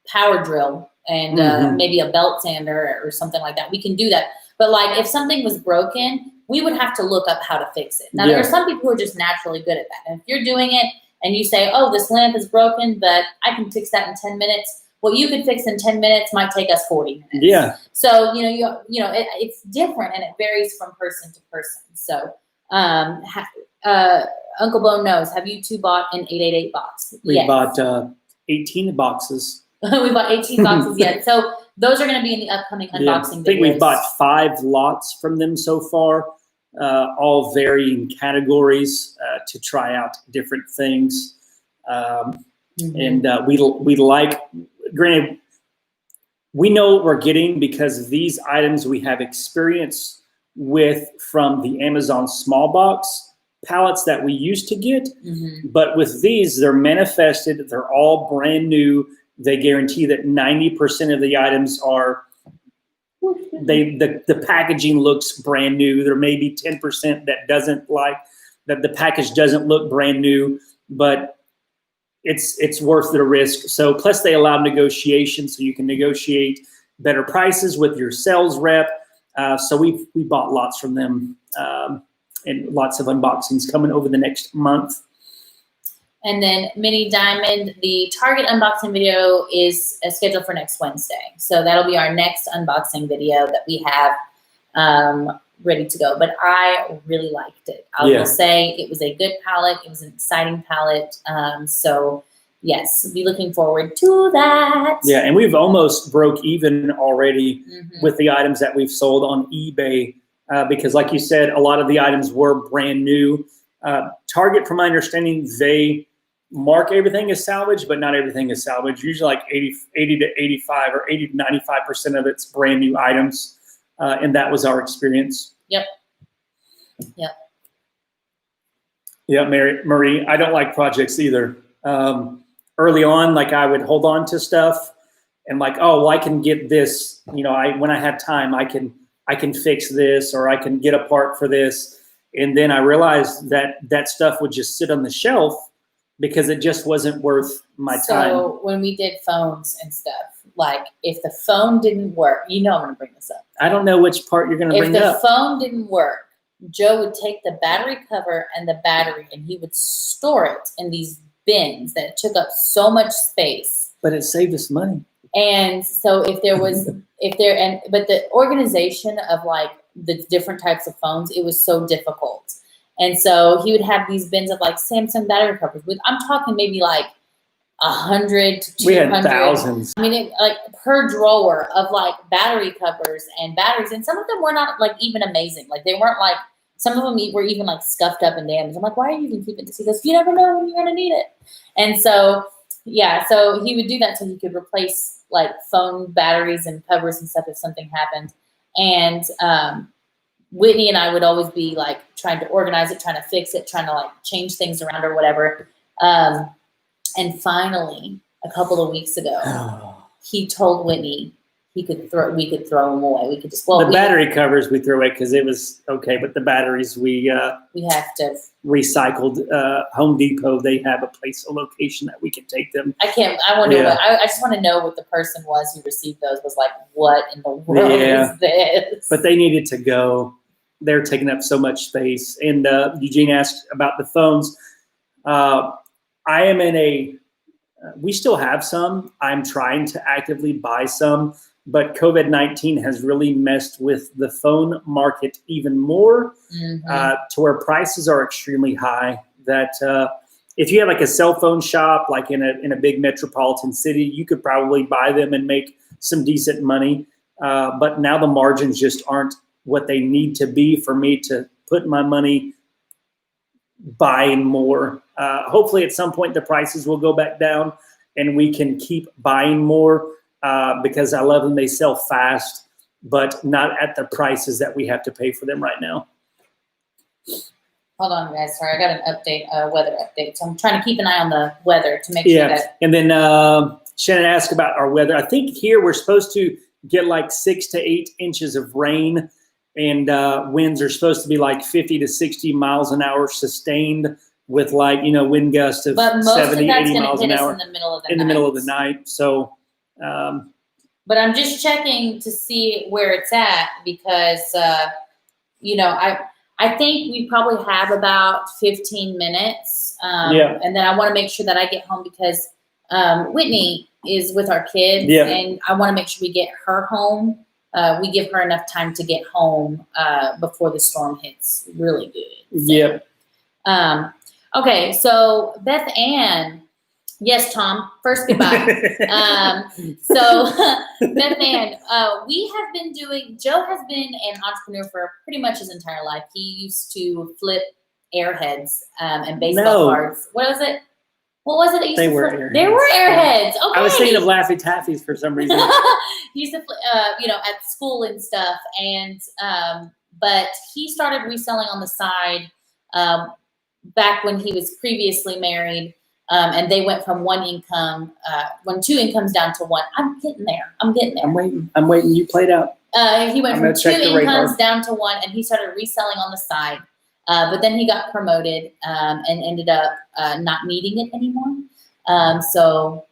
power drill and maybe a belt sander or something like that. We can do that. But like, if something was broken, we would have to look up how to fix it. Now, there are some people who are just naturally good at that. And if you're doing it and you say, oh, this lamp is broken, but I can fix that in 10 minutes. What you could fix in 10 minutes might take us 40 minutes. Yeah. So, it's different and it varies from person to person. So, Uncle Bo knows, have you two bought an 888 box? We bought 18 boxes. We bought 18 boxes yet. So those are going to be in the upcoming unboxing videos. I think we've bought 5 lots from them so far, all varying categories to try out different things. And we like, granted, we know what we're getting because these items we have experience with from the Amazon small box pallets that we used to get. But with these, they're manifested. They're all brand new. They guarantee that 90% of the items are, the packaging looks brand new. There may be 10% that the package doesn't look brand new, but it's worth the risk. So plus they allow negotiation, so you can negotiate better prices with your sales rep. So we bought lots from them, and lots of unboxings coming over the next month. And then Mini Diamond, the Target unboxing video is scheduled for next Wednesday. So that'll be our next unboxing video that we have ready to go. But I really liked it. I will say it was a good palette. It was an exciting palette. So yes, be looking forward to that. Yeah, and we've almost broke even already with the items that we've sold on eBay because like you said, a lot of the items were brand new. Target, from my understanding, they mark everything as salvage, but not everything is salvage. Usually like 80 to 85 or 80 to 95% of it's brand new items. And that was our experience. Yep. Yeah, Marie, I don't like projects either. Early on, like I would hold on to stuff and like, oh, well, I can get this, when I have time, I can fix this, or I can get a part for this. And then I realized that stuff would just sit on the shelf because it just wasn't worth my time. So when we did phones and stuff, like if the phone didn't work, I'm going to bring this up. I don't know which part you're going to bring up. If the phone didn't work, Joe would take the battery cover and the battery and he would store it in these bins that took up so much space. But it saved us money. And so but the organization of like the different types of phones, it was so difficult. And so he would have these bins of like Samsung battery covers. I'm talking maybe like 100 to 200. We had thousands. I mean, like per drawer of like battery covers and batteries. And some of them were not like even amazing. Like they weren't like, some of them were even like scuffed up and damaged. I'm like, why are you even keeping this? He goes, you never know when you're going to need it. And so, yeah, so he would do that so he could replace like phone batteries and covers and stuff if something happened. And Whitney and I would always be like trying to organize it, trying to fix it, trying to like change things around or whatever. And finally, a couple of weeks ago, he told Whitney we could throw them away. We could just battery covers we threw away because it was okay, but the batteries we have to recycled. Home Depot, they have a location that we can take them. I wonder I just want to know what the person was who received those was like, what in the world is this? But they needed to go. They're taking up so much space. And Eugene asked about the phones. I am we still have some. I'm trying to actively buy some, but COVID-19 has really messed with the phone market even more, to where prices are extremely high. That if you have like a cell phone shop, like in a big metropolitan city, you could probably buy them and make some decent money. But now the margins just aren't what they need to be for me to put my money buying more. Hopefully at some point the prices will go back down and we can keep buying more, because I love them. They sell fast, but not at the prices that we have to pay for them right now. Hold on, guys. Sorry, I got an update, weather update. So I'm trying to keep an eye on the weather to make sure that. And then Shannon asked about our weather. I think here we're supposed to get like 6 to 8 inches of rain, and winds are supposed to be like 50 to 60 miles an hour sustained, with like, wind gusts of 70, 80 miles an hour in the middle of the night. In the middle of the night. So, but I'm just checking to see where it's at because, I think we probably have about 15 minutes. And then I want to make sure that I get home because Whitney is with our kids, and I want to make sure we get her home. We give her enough time to get home before the storm hits really good. So, okay, so Beth Ann. Yes, Tom. First, goodbye. So Beth Ann, we have been Joe has been an entrepreneur for pretty much his entire life. He used to flip airheads and baseball cards. What was it? What was it? They were airheads. They were airheads. Okay. I was thinking of Laffy Taffies for some reason. He used to, at school and stuff. And, but he started reselling on the side back when he was previously married. And they went from two incomes down to one. I'm getting there. I'm waiting. You played out. He went from 2 incomes down to one, and he started reselling on the side. But then he got promoted and ended up not needing it anymore. So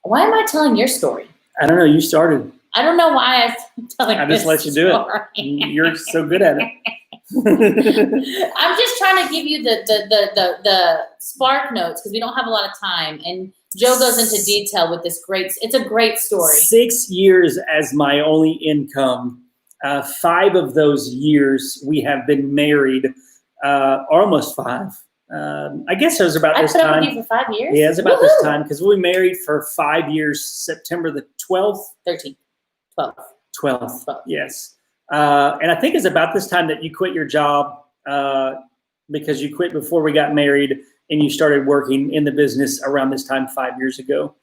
why am I telling your story? I don't know. You started. I don't know why I'm telling I just let you do it. You're so good at it. I'm just trying to give you the spark notes because we don't have a lot of time. And Joe goes into detail with this it's a great story. 6 years as my only income. 5 of those years we have been married. Almost 5. I guess it was about this time. I put up with you for 5 years? Yeah, it was about this time because we married for 5 years, September the 12th. 13th. 12th. Yes. And I think it's about this time that you quit your job because you quit before we got married and you started working in the business around this time 5 years ago.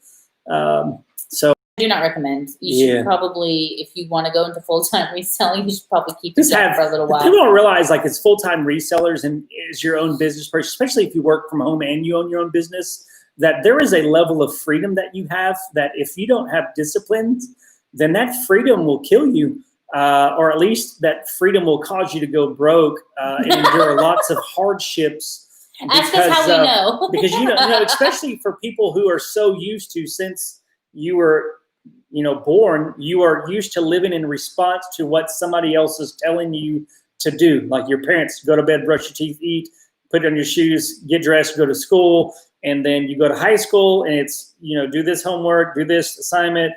So I do not recommend. You should probably, if you want to go into full-time reselling, you should probably keep it down for a little while. People don't realize like it's full-time resellers and is your own business person, especially if you work from home and you own your own business, that there is a level of freedom that you have that if you don't have discipline, then that freedom will kill you. Or at least that freedom will cause you to go broke and endure lots of hardships. Ask us how we know. Because, especially for people who are so used to, since you were, born, you are used to living in response to what somebody else is telling you to do. Like your parents, go to bed, brush your teeth, eat, put on your shoes, get dressed, go to school. And then you go to high school and it's, do this homework, do this assignment,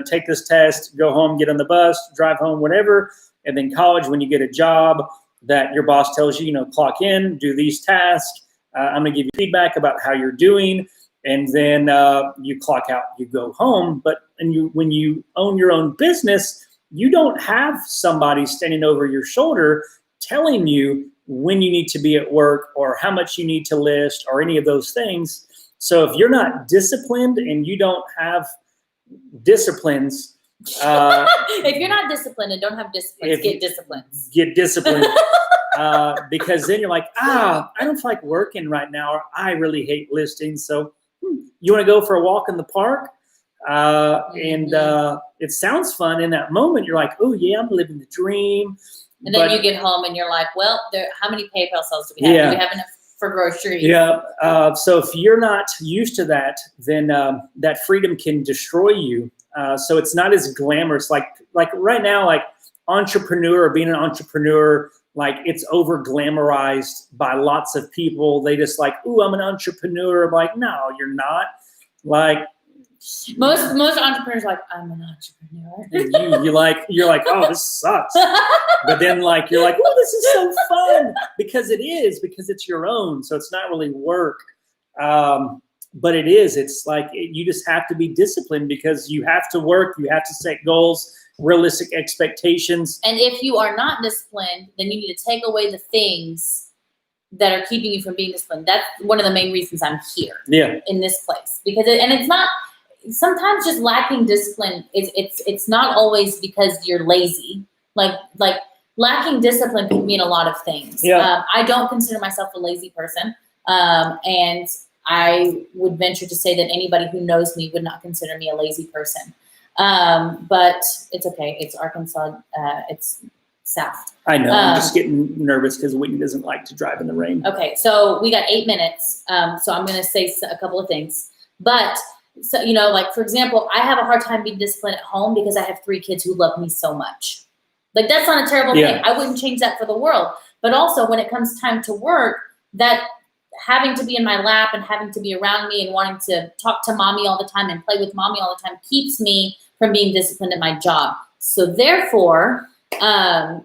take this test, go home, get on the bus, drive home, whatever. And then college, when you get a job that your boss tells you, clock in, do these tasks. I'm going to give you feedback about how you're doing. And then you clock out, you go home. But when you own your own business, you don't have somebody standing over your shoulder telling you when you need to be at work or how much you need to list or any of those things. So if you're not disciplined and you don't have disciplines, if you're not disciplined and don't have disciplines, get disciplines. Get disciplined. Because then you're like, I don't feel like working right now, or I really hate listing. So you want to go for a walk in the park? And it sounds fun in that moment. You're like, oh yeah, I'm living the dream. And then you get home and you're like, well, how many PayPal sales do we have? Do we have enough for groceries? Yeah. So if you're not used to that, then that freedom can destroy you. So it's not as glamorous. Like right now, like entrepreneur or being an entrepreneur, like it's over glamorized by lots of people. They just like, ooh, I'm an entrepreneur. I'm like, no, you're not. Like most entrepreneurs are like, I'm an entrepreneur. And you're like, oh, this sucks. But then like you're like, oh, this is so fun because it's your own. So it's not really work. But it is. It's like you just have to be disciplined because you have to work. You have to set goals, realistic expectations. And if you are not disciplined, then you need to take away the things that are keeping you from being disciplined. That's one of the main reasons I'm here. In this place, because it's not. Sometimes just lacking discipline it's not always because you're lazy. Like lacking discipline can mean a lot of things. I don't consider myself a lazy person, and I would venture to say that anybody who knows me would not consider me a lazy person. But it's okay. It's Arkansas. It's south. I know. I'm just getting nervous because Whitney doesn't like to drive in the rain. Okay, so we got 8 minutes. So I'm going to say a couple of things, but. So, like, for example, I have a hard time being disciplined at home because I have 3 kids who love me so much. Like, that's not a terrible thing. I wouldn't change that for the world. But also, when it comes time to work, that having to be in my lap and having to be around me and wanting to talk to mommy all the time and play with mommy all the time keeps me from being disciplined at my job. So, therefore, I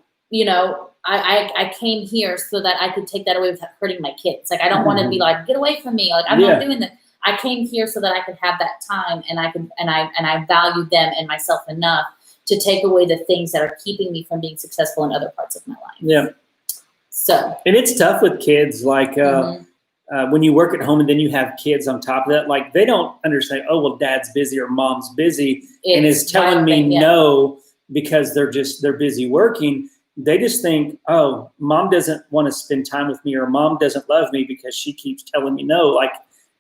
came here so that I could take that away without hurting my kids. Like, I don't want to be like, get away from me. Like, I'm not doing that. I came here so that I could have that time, and I value them and myself enough to take away the things that are keeping me from being successful in other parts of my life. Yeah. So. And it's tough with kids. Like when you work at home and then you have kids on top of that, like they don't understand. Oh, well, dad's busy or mom's busy, and is telling me no because they're busy working. They just think, oh, mom doesn't want to spend time with me, or mom doesn't love me because she keeps telling me no. Like.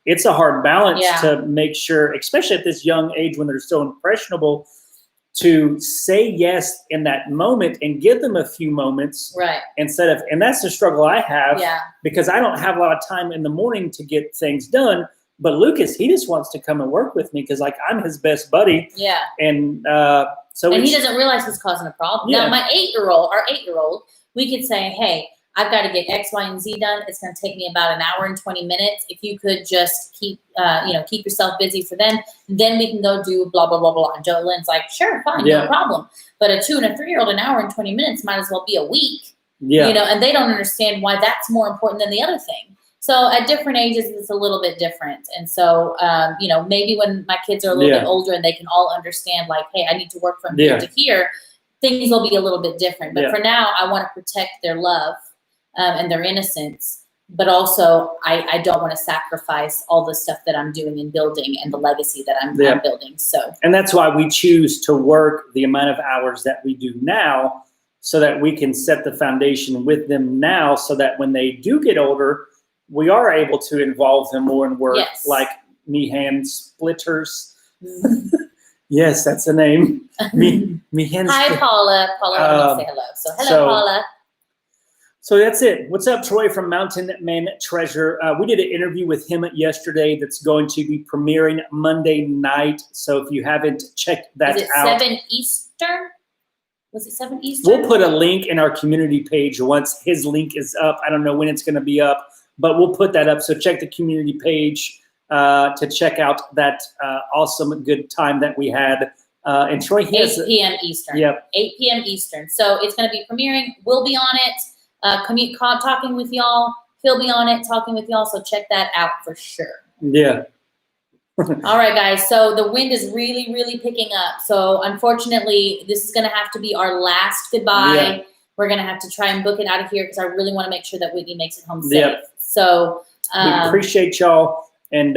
It's a hard balance to make sure, especially at this young age when they're so impressionable, to say yes in that moment and give them a few moments instead of, and that's the struggle I have because I don't have a lot of time in the morning to get things done. But Lucas, he just wants to come and work with me because like I'm his best buddy. Yeah. And so he doesn't realize he's causing a problem. Now our 8-year-old, we could say, hey, I've got to get X, Y, and Z done. It's going to take me about an hour and 20 minutes. If you could just keep yourself busy for then we can go do blah, blah, blah, blah. And Jolene's like, sure, fine, no problem. But a 2 and a 3-year-old, an hour and 20 minutes might as well be a week, and they don't understand why that's more important than the other thing. So at different ages, it's a little bit different. And so, maybe when my kids are a little bit older and they can all understand like, hey, I need to work from here to here, things will be a little bit different. But for now, I want to protect their love. And their innocence, but also I don't want to sacrifice all the stuff that I'm doing and building and the legacy that I'm building. So, and that's why we choose to work the amount of hours that we do now, so that we can set the foundation with them now, so that when they do get older, we are able to involve them more in work, like me hand splitters. Yes, that's the name. Me hand. Hi, Paula. Paula, let me say hello. So hello, Paula. So that's it. What's up, Troy from Mountain Man Treasure? We did an interview with him yesterday that's going to be premiering Monday night. So if you haven't checked that out. Is it 7 Eastern? Was it 7 Eastern? We'll put a link in our community page once his link is up. I don't know when it's going to be up, but we'll put that up. So check the community page to check out that awesome good time that we had And Troy, he 8 has, p.m. Eastern. Yep. 8 p.m. Eastern. So it's going to be premiering. We'll be on it. Talking with y'all. He'll be on it, talking with y'all. So check that out for sure. Yeah. All right, guys. So the wind is really, really picking up. So unfortunately, this is going to have to be our last goodbye. Yeah. We're going to have to try and book it out of here because I really want to make sure that Whitney makes it home safe. Yep. So We appreciate y'all. And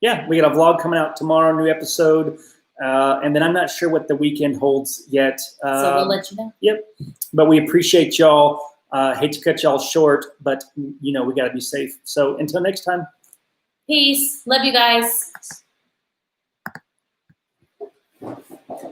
yeah, we got a vlog coming out tomorrow, new episode. And then I'm not sure what the weekend holds yet. So we'll let you know. Yep. But we appreciate y'all. Hate to cut y'all short, but we got to be safe. So until next time. Peace. Love you guys.